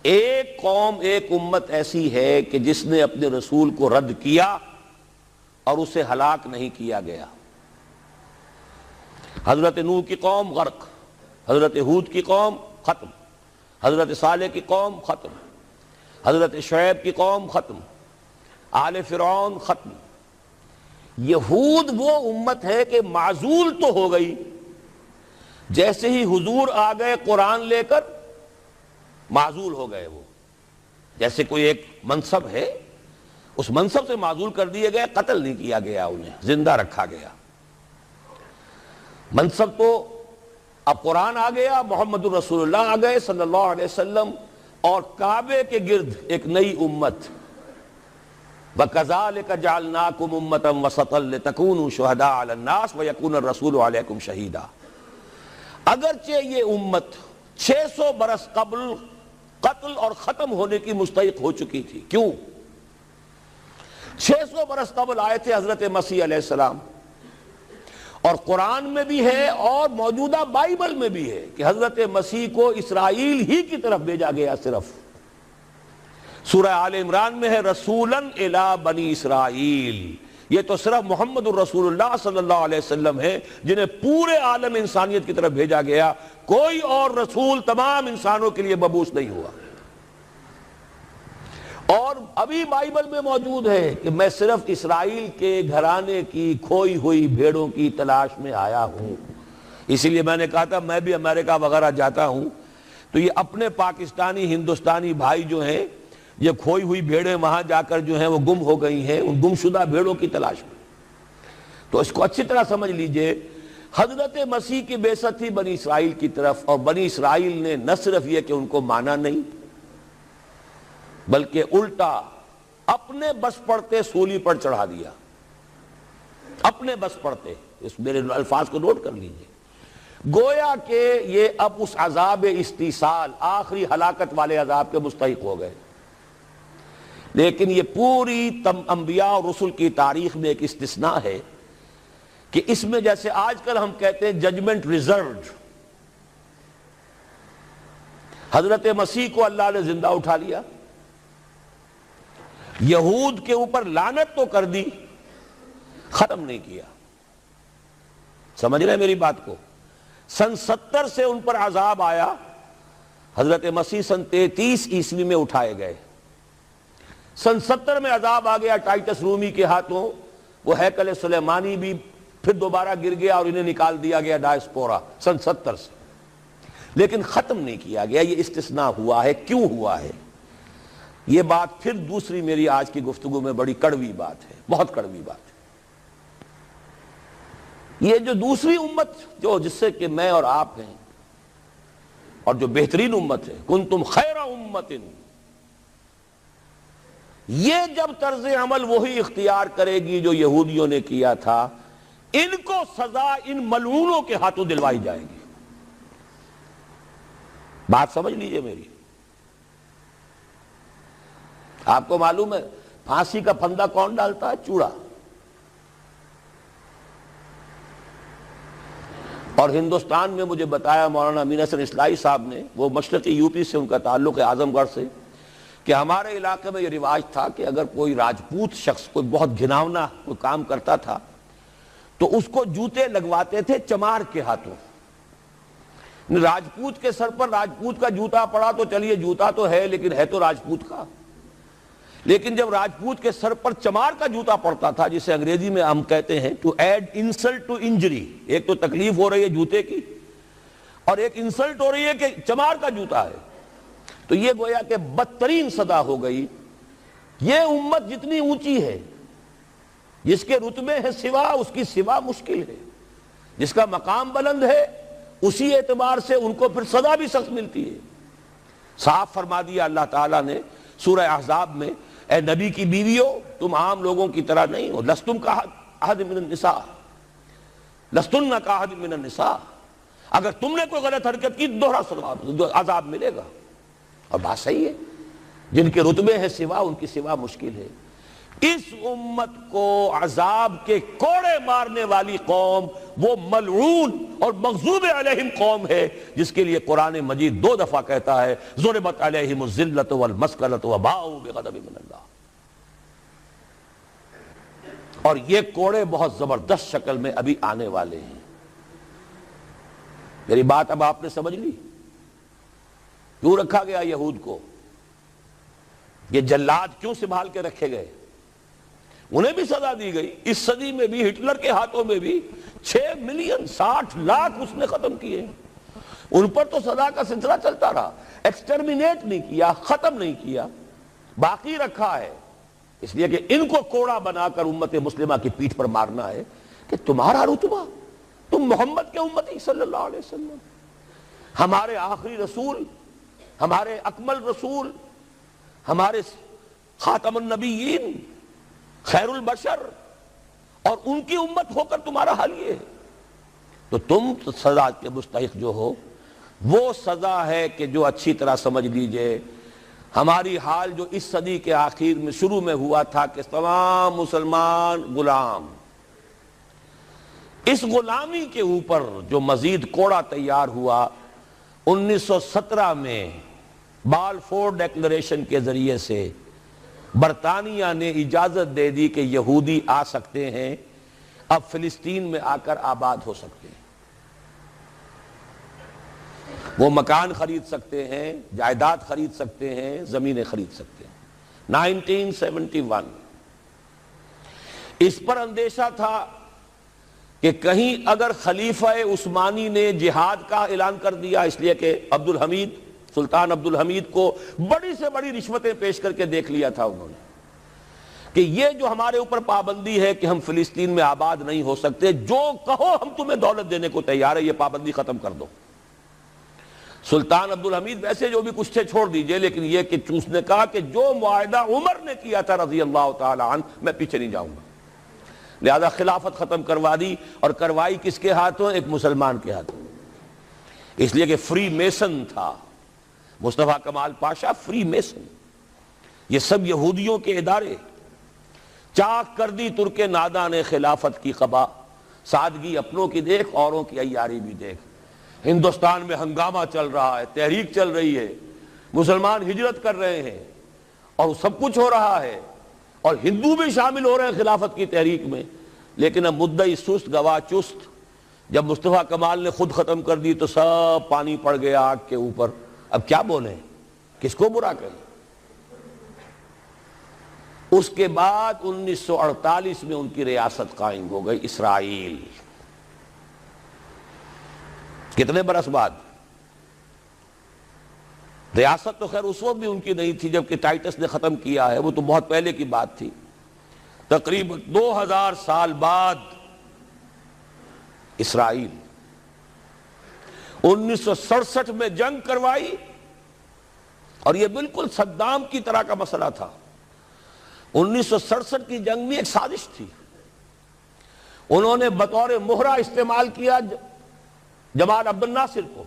ایک قوم، ایک امت ایسی ہے کہ جس نے اپنے رسول کو رد کیا اور اسے ہلاک نہیں کیا گیا۔ حضرت نوح کی قوم غرق، حضرت ہود کی قوم ختم، حضرت صالح کی قوم ختم، حضرت شعیب کی قوم ختم، آل فرعون ختم۔ یہود وہ امت ہے کہ معزول تو ہو گئی، جیسے ہی حضور آ گئے قرآن لے کر معزول ہو گئے۔ وہ جیسے کوئی ایک منصب ہے، اس منصب سے معزول کر دیے گئے، قتل نہیں کیا گیا، انہیں زندہ رکھا گیا۔ منصب تو اب قرآن آ گیا، محمد الرسول اللہ آ گئے صلی اللہ علیہ وسلم، اور کعبے کے گرد ایک نئی امت۔ وَكَذَلِكَ جَعَلْنَاكُمْ أُمَّةً وَسَطًا لِتَكُونُوا شُهَدَاءَ عَلَى النَّاسِ وَيَكُونَ الرَّسُولُ عَلَيْكُمْ شَهِيدًا۔ اگرچہ یہ امت 600 برس قبل قتل اور ختم ہونے کی مستحق ہو چکی تھی۔ کیوں؟ 600 برس قبل آئے تھے حضرت مسیح علیہ السلام، اور قرآن میں بھی ہے اور موجودہ بائبل میں بھی ہے کہ حضرت مسیح کو اسرائیل ہی کی طرف بھیجا گیا۔ صرف سورہ آل عمران میں ہے رسولاً الی بنی اسرائیل، یہ تو صرف محمد الرسول اللہ صلی اللہ علیہ وسلم ہے جنہیں پورے عالم انسانیت کی طرف بھیجا گیا، کوئی اور رسول تمام انسانوں کے لیے مبعوث نہیں ہوا۔ اور ابھی بائبل میں موجود ہے کہ میں صرف اسرائیل کے گھرانے کی کھوئی ہوئی بھیڑوں کی تلاش میں آیا ہوں۔ اسی لیے میں نے کہا تھا میں بھی امریکہ وغیرہ جاتا ہوں تو یہ اپنے پاکستانی ہندوستانی بھائی جو ہیں، یہ کھوئی ہوئی بھیڑیں وہاں جا کر جو ہیں وہ گم ہو گئی ہیں، ان گمشدہ بھیڑوں کی تلاش میں۔ تو اس کو اچھی طرح سمجھ لیجئے، حضرت مسیح کی بعثت تھی بنی اسرائیل کی طرف، اور بنی اسرائیل نے نہ صرف یہ کہ ان کو مانا نہیں، بلکہ الٹا اپنے بس پڑتے سولی پر چڑھا دیا، اپنے بس پڑتے۔ اس میرے الفاظ کو نوٹ کر لیجئے، گویا کہ یہ اب اس عذاب استیصال، آخری ہلاکت والے عذاب کے مستحق ہو گئے۔ لیکن یہ پوری انبیاء اور رسل کی تاریخ میں ایک استثناء ہے کہ اس میں جیسے آج کل ہم کہتے ہیں ججمنٹ ریزروڈ، حضرت مسیح کو اللہ نے زندہ اٹھا لیا، یہود کے اوپر لعنت تو کر دی، ختم نہیں کیا۔ سمجھ رہے ہیں میری بات کو؟ سن 70 سے ان پر عذاب آیا، حضرت مسیح سن 33 عیسوی میں اٹھائے گئے۔ سن 70 میں عذاب آ گیا ٹائٹس رومی کے ہاتھوں، وہ ہیکل سلیمانی بھی پھر دوبارہ گر گیا اور انہیں نکال دیا گیا ڈائسپورا سن 70 سے، لیکن ختم نہیں کیا گیا۔ یہ استثناء ہوا ہے۔ کیوں ہوا ہے؟ یہ بات پھر دوسری میری آج کی گفتگو میں بڑی کڑوی بات ہے، بہت کڑوی بات ہے۔ یہ جو دوسری امت جو جس سے کہ میں اور آپ ہیں، اور جو بہترین امت ہے، کنتم خیر امت، یہ جب طرز عمل وہی اختیار کرے گی جو یہودیوں نے کیا تھا، ان کو سزا ان ملعونوں کے ہاتھوں دلوائی جائے گی۔ بات سمجھ لیجئے میری۔ آپ کو معلوم ہے پھانسی کا پھندا کون ڈالتا ہے؟ چوڑا۔ اور ہندوستان میں مجھے بتایا مولانا امین حسن اصلاحی صاحب نے، وہ مشرقی یو پی سے ان کا تعلق ہے، اعظم گڑھ سے، کہ ہمارے علاقے میں یہ رواج تھا کہ اگر کوئی راجپوت شخص کوئی بہت گھناؤنا کوئی کام کرتا تھا تو اس کو جوتے لگواتے تھے چمار کے ہاتھوں۔ راجپوت کے سر پر راجپوت کا جوتا پڑا تو چلیے جوتا تو ہے، لیکن ہے تو راجپوت کا۔ لیکن جب راجپوت کے سر پر چمار کا جوتا پڑتا تھا، جسے انگریزی میں ہم کہتے ہیں to add insult to injury, ایک تو تکلیف ہو رہی ہے جوتے کی، اور ایک انسلٹ ہو رہی ہے کہ چمار کا جوتا ہے، تو یہ گویا کہ بدترین سزا ہو گئی۔ یہ امت جتنی اونچی ہے، جس کے رتبے ہے سوا، اس کی سوا مشکل ہے، جس کا مقام بلند ہے اسی اعتبار سے ان کو پھر سزا بھی سخت ملتی ہے۔ صاف فرما دیا اللہ تعالیٰ نے سورہ احزاب میں، اے نبی کی بیویوں تم عام لوگوں کی طرح نہیں ہو، لستم کاحد من النساء، لستن کاحد من النساء، اگر تم نے کوئی غلط حرکت کی دوہرا سزا عذاب ملے گا۔ اور بات صحیح ہے، جن کے رتبے ہیں سوا ان کی سوا مشکل ہے۔ اس امت کو عذاب کے کوڑے مارنے والی قوم وہ ملعون اور مغضوب علیہم قوم ہے جس کے لیے قرآن مجید 2 دفعہ کہتا ہے ضربت علیہم الذلۃ والمسکنۃ وباؤوا بغضب من اللہ. اور یہ کوڑے بہت زبردست شکل میں ابھی آنے والے ہیں. میری بات اب آپ نے سمجھ لی کیوں رکھا گیا یہود کو؟ یہ جلاد کیوں سنبھال کے رکھے گئے؟ انہیں بھی سزا دی گئی. اس صدی میں بھی ہٹلر کے ہاتھوں میں بھی 6 ملین 60 لاکھ اس نے ختم کیے. ان پر تو سزا کا سلسلہ چلتا رہا. ایکسٹرمینیٹ نہیں کیا، ختم نہیں کیا، باقی رکھا ہے. اس لیے کہ ان کو کوڑا بنا کر امت مسلمہ کی پیٹھ پر مارنا ہے کہ تمہارا رتبہ، تم محمد کے امتی صلی اللہ علیہ وسلم، ہمارے آخری رسول، ہمارے اکمل رسول، ہمارے خاتم النبیین، خیر البشر، اور ان کی امت ہو کر تمہارا حال یہ ہے. تو تم سزا کے مستحق جو ہو، وہ سزا ہے کہ جو اچھی طرح سمجھ لیجئے ہماری حال جو اس صدی کے آخر میں شروع میں ہوا تھا کہ تمام مسلمان غلام، اس غلامی کے اوپر جو مزید کوڑا تیار ہوا 1917 میں بالفور ڈیکلریشن کے ذریعے سے برطانیہ نے اجازت دے دی کہ یہودی آ سکتے ہیں، اب فلسطین میں آ کر آباد ہو سکتے ہیں. وہ مکان خرید سکتے ہیں، جائیداد خرید سکتے ہیں، زمینیں خرید سکتے ہیں. 1971 اس پر اندیشہ تھا کہ کہیں اگر خلیفہ عثمانی نے جہاد کا اعلان کر دیا، اس لیے کہ سلطان عبد الحمید کو بڑی سے بڑی رشوتیں پیش کر کے دیکھ لیا تھا انہوں نے کہ یہ جو ہمارے اوپر پابندی ہے کہ ہم فلسطین میں آباد نہیں ہو سکتے، جو کہو ہم تمہیں دولت دینے کو تیار ہے، یہ پابندی ختم کر دو. سلطان عبد الحمید ویسے جو بھی کچھ تھے چھوڑ دیجئے، لیکن یہ کہ اس نے کہا کہ جو معاہدہ عمر نے کیا تھا رضی اللہ تعالی عنہ، میں پیچھے نہیں جاؤں گا. لہذا خلافت ختم کروا دی، اور کروائی کس کے ہاتھوں؟ ایک مسلمان کے ہاتھوں. اس لیے کہ فری میسن تھا مصطفیٰ کمال پاشا، فری میسن. یہ سب یہودیوں کے ادارے. چاک کر دی ترک ناداں نے خلافت کی قبا، سادگی اپنوں کی دیکھ اوروں کی عیاری بھی دیکھ. ہندوستان میں ہنگامہ چل رہا ہے، تحریک چل رہی ہے، مسلمان ہجرت کر رہے ہیں اور سب کچھ ہو رہا ہے، اور ہندو بھی شامل ہو رہے ہیں خلافت کی تحریک میں. لیکن اب مدعی سست گواہ چست. جب مصطفیٰ کمال نے خود ختم کر دی تو سب پانی پڑ گیا آگ کے اوپر. اب کیا بولیں، کس کو برا کہیں؟ اس کے بعد 1948 میں ان کی ریاست قائم ہو گئی اسرائیل. کتنے برس بعد؟ ریاست تو خیر اس وقت بھی ان کی نہیں تھی جبکہ ٹائٹس نے ختم کیا ہے، وہ تو بہت پہلے کی بات تھی. تقریباً 2000 سال بعد اسرائیل 1967 میں جنگ کروائی، اور یہ بالکل صدام کی طرح کا مسئلہ تھا. 1967 کی جنگ میں ایک سازش تھی. انہوں نے بطور مہرہ استعمال کیا جمال عبد الناصر کو،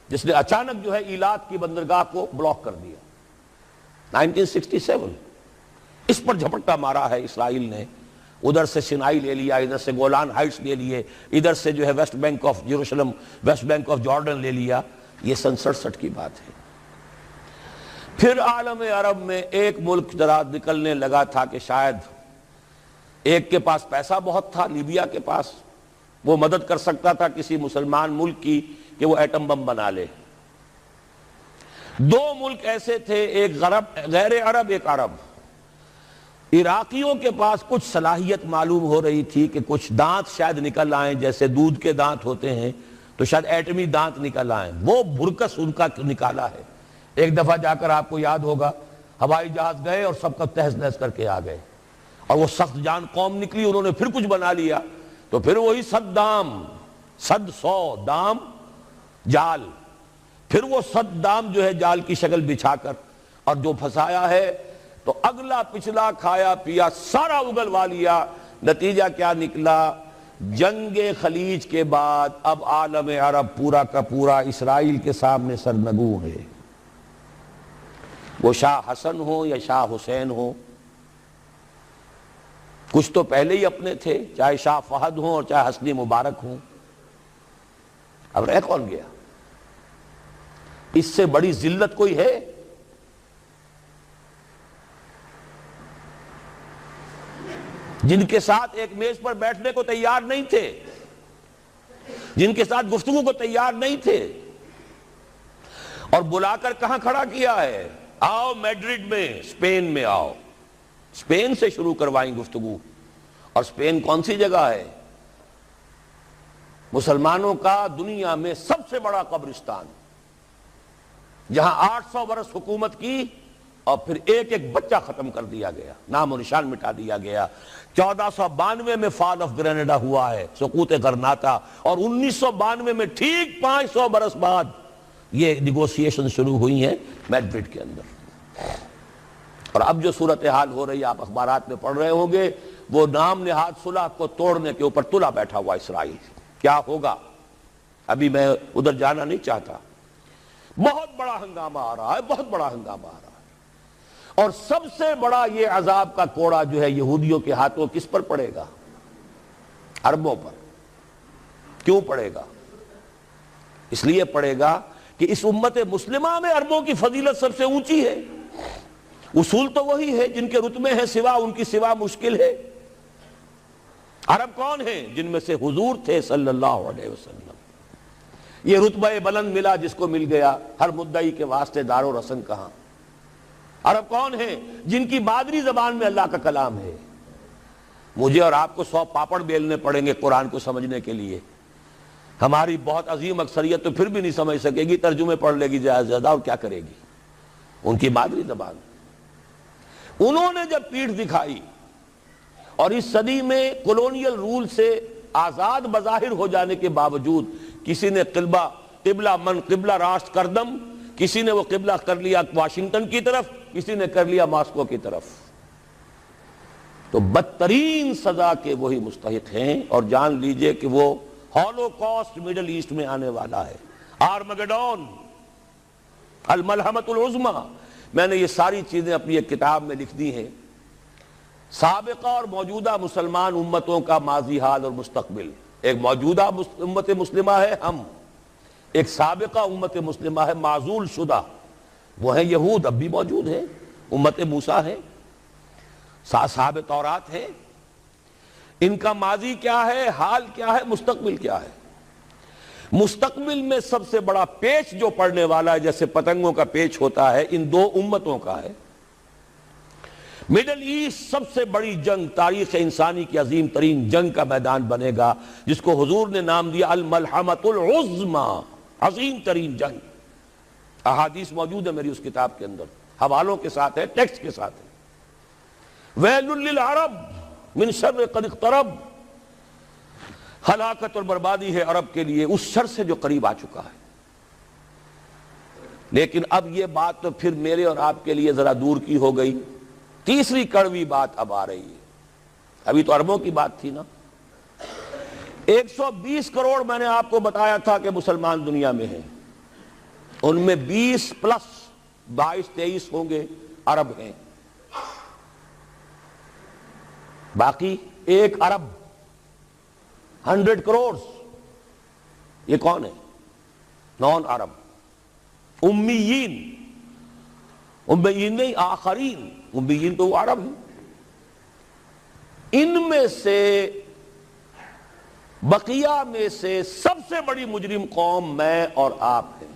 جس نے اچانک جو ہے ایلات کی بندرگاہ کو بلاک کر دیا. 1967 اس پر جھپٹا مارا ہے اسرائیل نے. ادھر سے سینائی لے لیا، ادھر سے گولان ہائٹس لے لیے، ادھر سے جو ہے west bank of Jerusalem, west bank of Jordan لے لیا. یہ 67 کی بات ہے. پھر عالم عرب میں ایک ملک ذرا نکلنے لگا تھا کہ شاید ایک کے پاس پیسہ بہت تھا، لیبیا کے پاس، وہ مدد کر سکتا تھا کسی مسلمان ملک کی کہ وہ ایٹم بم بنا لے. 2 ملک ایسے تھے، ایک غیر عرب، ایک عرب. عراقیوں کے پاس کچھ صلاحیت معلوم ہو رہی تھی کہ کچھ دانت شاید نکل آئیں، جیسے دودھ کے دانت ہوتے ہیں تو شاید ایٹمی دانت نکل آئیں. وہ بھرکس ان کا نکالا ہے. ایک دفعہ جا کر آپ کو یاد ہوگا ہوائی جہاز گئے اور سب کا تہس نہس کر کے آ گئے، اور وہ سخت جان قوم نکلی. انہوں نے پھر کچھ بنا لیا تو پھر وہی 100 دام جال، پھر وہ 100 دام جو ہے جال کی شکل بچھا کر، اور جو پھنسایا ہے تو اگلا پچھلا کھایا پیا سارا اگلوا لیا. نتیجہ کیا نکلا؟ جنگ خلیج کے بعد اب عالم عرب پورا کا پورا اسرائیل کے سامنے سرنگوں ہے. وہ شاہ حسن ہو یا شاہ حسین ہو، کچھ تو پہلے ہی اپنے تھے، چاہے شاہ فہد ہوں اور چاہے حسنی مبارک ہوں، اب رہ کون گیا؟ اس سے بڑی ذلت کوئی ہے؟ جن کے ساتھ ایک میز پر بیٹھنے کو تیار نہیں تھے، جن کے ساتھ گفتگو کو تیار نہیں تھے، اور بلا کر کہاں کھڑا کیا ہے؟ آؤ میڈرڈ میں، اسپین میں آؤ، اسپین سے شروع کروائیں گفتگو۔ اور اسپین کون سی جگہ ہے؟ مسلمانوں کا دنیا میں سب سے بڑا قبرستان، جہاں 800 برس حکومت کی اور پھر ایک ایک بچہ ختم کر دیا گیا، نام و نشان مٹا دیا گیا۔ 1492 میں فال آف گرینیڈا ہوا ہے، سقوط غرناطہ، اور 1992 میں ٹھیک 500 برس بعد یہ نیگوسیشن شروع ہوئی ہیں میڈرڈ کے اندر۔ اور اب جو صورتحال ہو رہی ہے، آپ اخبارات میں پڑھ رہے ہوں گے، وہ نام نہاد صلح کو توڑنے کے اوپر تلا بیٹھا ہوا اسرائیل۔ کیا ہوگا؟ ابھی میں ادھر جانا نہیں چاہتا۔ بہت بڑا ہنگامہ آ رہا ہے، بہت بڑا ہنگامہ آ رہا ہے، اور سب سے بڑا یہ عذاب کا کوڑا جو ہے یہودیوں کے ہاتھوں کس پر پڑے گا؟ عربوں پر۔ کیوں پڑے گا؟ اس لیے پڑے گا کہ اس امت مسلمہ میں عربوں کی فضیلت سب سے اونچی ہے۔ اصول تو وہی ہے، جن کے رتبے ہیں سوا ان کی سوا مشکل ہے۔ عرب کون ہیں؟ جن میں سے حضور تھے صلی اللہ علیہ وسلم۔ یہ رتبہ بلند ملا جس کو مل گیا، ہر مدعی کے واسطے دار و رسن کہاں۔ عرب کون ہیں؟ جن کی مادری زبان میں اللہ کا کلام ہے۔ مجھے اور آپ کو 100 پاپڑ بیلنے پڑیں گے قرآن کو سمجھنے کے لیے، ہماری بہت عظیم اکثریت تو پھر بھی نہیں سمجھ سکے گی، ترجمے پڑھ لے گی زیادہ زیادہ، اور کیا کرے گی؟ ان کی مادری زبان۔ انہوں نے جب پیٹھ دکھائی اور اس صدی میں کولونیل رول سے آزاد بظاہر ہو جانے کے باوجود کسی نے قبلہ من قبلہ راست کردم، کسی نے وہ قبلہ کر لیا واشنگٹن کی طرف، کسی نے کر لیا ماسکو کی طرف، تو بدترین سزا کے وہی مستحق ہیں۔ اور جان لیجئے کہ وہ ہولوکاسٹ مڈل ایسٹ میں آنے والا ہے، آرمگڈون، الملحمۃ العظمی۔ میں نے یہ ساری چیزیں اپنی ایک کتاب میں لکھ دی ہیں، سابقہ اور موجودہ مسلمان امتوں کا ماضی حال اور مستقبل۔ ایک موجودہ امت مسلمہ ہے ہم، ایک سابقہ امت مسلمہ ہے معزول شدہ، وہ ہیں یہود، اب بھی موجود ہیں، امت موسیٰ ہے، صاحب تورات ہے۔ ان کا ماضی کیا ہے، حال کیا ہے، مستقبل کیا ہے؟ مستقبل میں سب سے بڑا پیچ جو پڑنے والا ہے، جیسے پتنگوں کا پیچ ہوتا ہے، ان دو امتوں کا ہے۔ مڈل ایسٹ سب سے بڑی جنگ، تاریخ انسانی کی عظیم ترین جنگ کا میدان بنے گا، جس کو حضور نے نام دیا الملحمۃ العظمی، عظیم ترین جنگ۔ احادیث موجود ہے میری اس کتاب کے اندر، حوالوں کے ساتھ ہے، ٹیکسٹ کے ساتھ ہے۔ ویل للعرب من شر قد اقترب، ہلاکت اور بربادی ہے عرب کے لیے اس شر سے جو قریب آ چکا ہے۔ لیکن اب یہ بات تو پھر میرے اور آپ کے لیے ذرا دور کی ہو گئی۔ تیسری کڑوی بات اب آ رہی ہے۔ ابھی تو عربوں کی بات تھی نا۔ 120 کروڑ میں نے آپ کو بتایا تھا کہ مسلمان دنیا میں ہیں، ان میں 20 پلس 22-23 ہوں گے عرب ہیں، باقی 1 ارب 100 کروڑ یہ کون ہے؟ نان عرب، امیین، امیین نہیں آخرین، امیین تو وہ عرب ہیں۔ ان میں سے بقیہ میں سے سب سے بڑی مجرم قوم میں اور آپ ہیں۔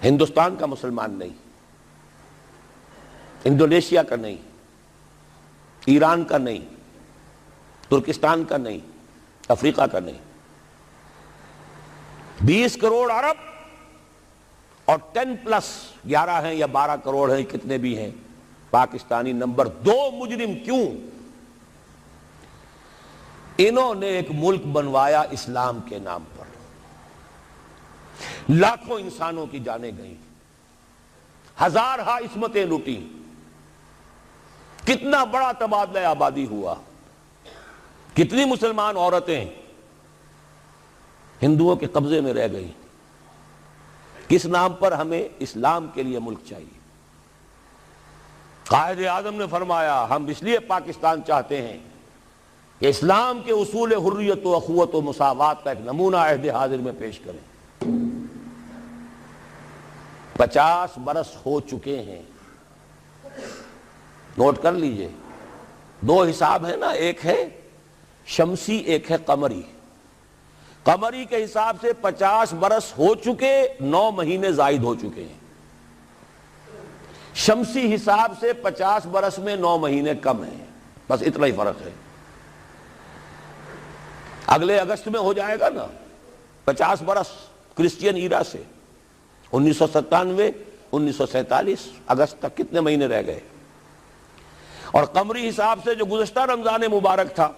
ہندوستان کا مسلمان نہیں، انڈونیشیا کا نہیں، ایران کا نہیں، ترکستان کا نہیں، افریقہ کا نہیں۔ 20 کروڑ عرب اور 10 پلس 11 ہیں یا 12 کروڑ ہیں، کتنے بھی ہیں پاکستانی نمبر 2 مجرم۔ کیوں؟ انہوں نے ایک ملک بنوایا اسلام کے نام پر، لاکھوں انسانوں کی جانیں گئیں، ہزارہا عصمتیں لوٹی، کتنا بڑا تبادلہ آبادی ہوا، کتنی مسلمان عورتیں ہندوؤں کے قبضے میں رہ گئی۔ کس نام پر؟ ہمیں اسلام کے لیے ملک چاہیے، قائد اعظم نے فرمایا ہم اس لیے پاکستان چاہتے ہیں کہ اسلام کے اصول حریت و اخوت و مساوات کا ایک نمونہ عہد حاضر میں پیش کریں۔ 50 برس ہو چکے ہیں، نوٹ کر لیجئے، 2 حساب ہیں نا، ایک ہے شمسی ایک ہے قمری۔ قمری کے حساب سے 50 برس ہو چکے، 9 مہینے زائد ہو چکے ہیں۔ شمسی حساب سے 50 برس میں 9 مہینے کم ہیں، بس اتنا ہی فرق ہے۔ اگلے اگست میں ہو جائے گا نا 50 برس کرسچین ایرا سے، 1997 1947 اگست تک کتنے مہینے رہ گئے؟ اور قمری حساب سے جو گزشتہ رمضان مبارک تھا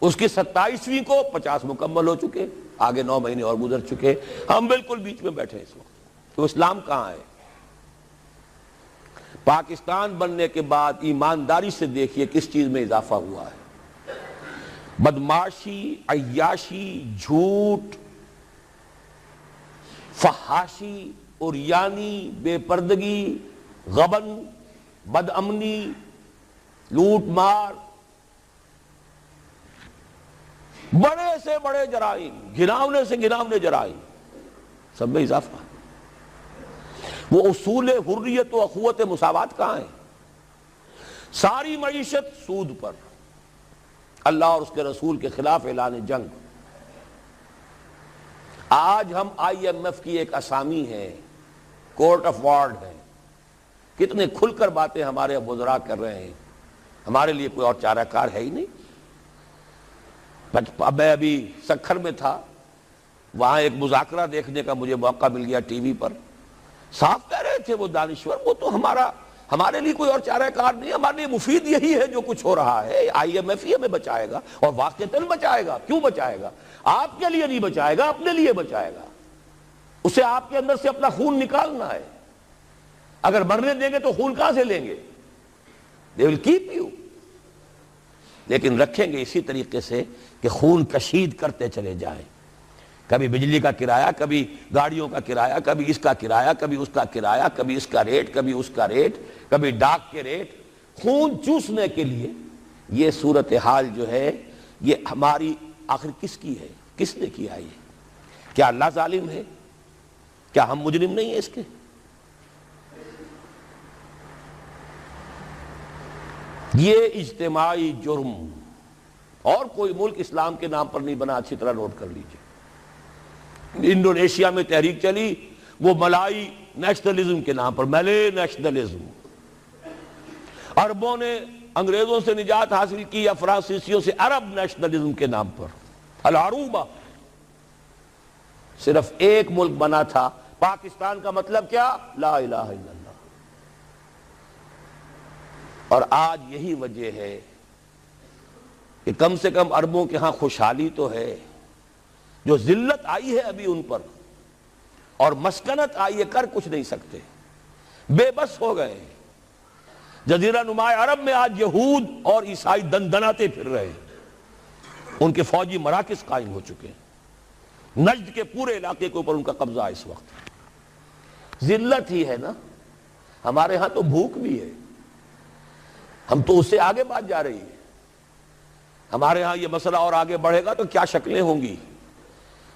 اس کی 27ویں کو 50 مکمل ہو چکے، آگے 9 مہینے اور گزر چکے، ہم بالکل بیچ میں بیٹھے اس وقت۔ تو اسلام کہاں ہے؟ پاکستان بننے کے بعد ایمانداری سے دیکھیے کس چیز میں اضافہ ہوا ہے۔ بدمعاشی، عیاشی، جھوٹ، فحاشی، عریانی، بے پردگی، غبن، بد امنی، لوٹ مار، بڑے سے بڑے جرائم، گھناونے سے گھناونے جرائم، سب میں اضافہ ہے۔ وہ اصول حریت و اخوت مساوات کہاں ہیں؟ ساری معیشت سود پر، اللہ اور اس کے رسول کے خلاف اعلان جنگ۔ آج ہم IMF کی ایک اسامی ہے، کورٹ آف وارڈ ہے، کتنے کھل کر باتیں ہمارے وزراء کر رہے ہیں، ہمارے لیے کوئی اور چارہ کار ہے ہی نہیں۔ میں ابھی سکھر میں تھا، وہاں ایک مذاکرہ دیکھنے کا مجھے موقع مل گیا ٹی وی پر، صاف کہہ رہے تھے وہ دانشور، وہ تو ہمارے لیے کوئی اور چارہ کار نہیں، ہمارے لیے مفید یہی ہے جو کچھ ہو رہا ہے، IMF ہی ہمیں بچائے گا، اور واقعتاً بچائے گا۔ کیوں بچائے گا؟ آپ کے لیے نہیں بچائے گا، اپنے لیے بچائے گا۔ اسے آپ کے اندر سے اپنا خون نکالنا ہے، اگر مرنے دیں گے تو خون کہاں سے لیں گے؟ they will keep you، لیکن رکھیں گے اسی طریقے سے کہ خون کشید کرتے چلے جائیں، کبھی بجلی کا کرایہ، کبھی گاڑیوں کا کرایہ، کبھی اس کا کرایہ، کبھی اس کا کرایہ، کبھی اس کا ریٹ، کبھی اس کا ریٹ، کبھی ڈاک کے ریٹ، خون چوسنے کے لیے۔ یہ صورتحال جو ہے یہ ہماری آخر کس کی ہے؟ کس نے کیا یہ؟ کیا اللہ ظالم ہے؟ کیا ہم مجرم نہیں ہیں اس کے؟ یہ اجتماعی جرم اور کوئی ملک اسلام کے نام پر نہیں بنا، اچھی طرح نوٹ کر لیجئے۔ انڈونیشیا میں تحریک چلی، وہ ملائی نیشنلزم کے نام پر، ملے نیشنلزم، عربوں نے انگریزوں سے نجات حاصل کی، یا فرانسیسیوں سے، عرب نیشنلزم کے نام پر، العروبہ۔ صرف ایک ملک بنا تھا، پاکستان کا مطلب کیا؟ لا الہ الا اللہ۔ اور آج یہی وجہ ہے کہ کم سے کم عربوں کے ہاں خوشحالی تو ہے، جو ذلت آئی ہے ابھی ان پر اور مسکنت آئی ہے، کر کچھ نہیں سکتے، بے بس ہو گئے۔ جزیرہ نما عرب میں آج یہود اور عیسائی دندناتے پھر رہے ہیں، ان کے فوجی مراکز قائم ہو چکے ہیں، نجد کے پورے علاقے کے اوپر ان کا قبضہ ہے اس وقت۔ ذلت ہی ہے نا، ہمارے ہاں تو بھوک بھی ہے، ہم تو اس سے آگے بات جا رہی ہے۔ ہمارے ہاں یہ مسئلہ اور آگے بڑھے گا تو کیا شکلیں ہوں گی؟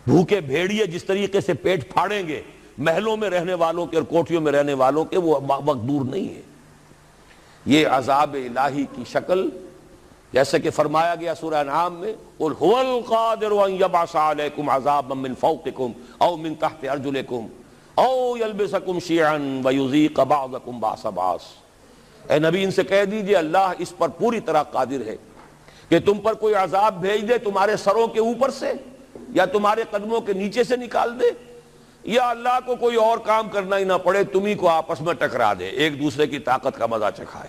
بھوکے بھیڑیے جس طریقے سے پیٹ پھاڑیں گے محلوں میں رہنے والوں کے اور کوٹھیوں میں رہنے والوں کے، وہ وقت دور نہیں ہے۔ یہ عذاب الہی کی شکل، جیسے کہ فرمایا گیا سورہ انعام میں، قُلْ هُوَ الْقَادِرُ أَن يَبْعَثَ عَلَيْكُمْ عَذَابًا مِّن فَوْقِكُمْ أَوْ مِن تَحْتِ أَرْجُلِكُمْ أَوْ يَلْبِسَكُمْ شِيَعًا وَيُذِيقَ بَعْضَكُمْ بَأْسَ بَعْضٍ۔ اے نبی ان سے کہہ دیجئے اللہ اس پر پوری طرح قادر ہے کہ تم پر کوئی عذاب بھیج دے تمہارے سروں کے اوپر سے، یا تمہارے قدموں کے نیچے سے نکال دے، یا اللہ کو کوئی اور کام کرنا ہی نہ پڑے، تمہیں کو آپس میں ٹکرا دے، ایک دوسرے کی طاقت کا مزہ چکھائے۔